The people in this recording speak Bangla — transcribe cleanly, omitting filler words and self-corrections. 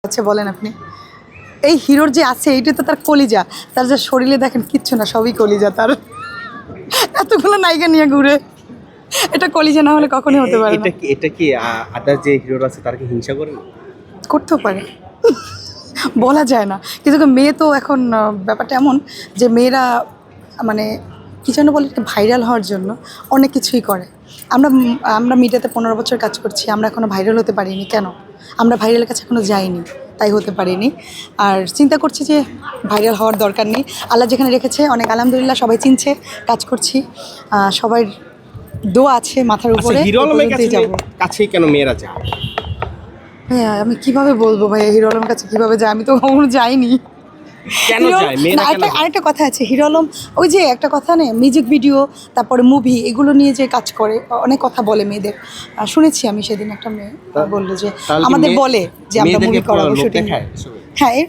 আচ্ছা বলেন আপনি এই হিরোর যে আছে এইটা তো তার কলিজা, তার যে শরীরে দেখেন কিচ্ছু না, সবই কলিজা তার। এতগুলো নায়িকা নিয়ে ঘুরে, এটা কলিজা না হলে কখনোই হতে পারে না। এটা কি আদার যে হিরোরা আছে তার কি হিংসা করে না? করতেও পারে, বলা যায় না। কিন্তু মেয়ে তো এখন ব্যাপারটা এমন যে মেয়েরা মানে কি যেন বলে, ভাইরাল হওয়ার জন্য অনেক কিছুই করে। আমরা আমরা মিডিয়াতে 15 বছর কাজ করছি, আমরা এখনও ভাইরাল হতে পারিনি। কেন? আমরা ভাইরালের কাছে এখনও যাইনি, তাই হতে পারিনি। আর চিন্তা করছি যে ভাইরাল হওয়ার দরকার নেই, আল্লাহ যেখানে রেখেছে অনেক আলহামদুলিল্লাহ, সবাই চিনছে, কাজ করছি, সবার দোয়া আছে মাথার উপরে। হিরো আলমের কাছেই কেন মেয়েরা যায়? হ্যাঁ, আমি কিভাবে বলবো ভাইয়া হিরো আলমের কাছে কিভাবে যায়, আমি তো কখনো যাইনি। কেন যায় মেয়েরা? আরেকটা কথা আছে, হিরো আলম ওই যে একটা কথা নেই, মিউজিক ভিডিও তারপরে মুভি এগুলো নিয়ে যে কাজ করে, অনেক কথা বলে মেয়েদের। শুনেছি আমি সেদিন একটা মেয়ে বললো যে আমাদের বলে যে আমরা মুভি করাবো, শুটিং। হ্যাঁ।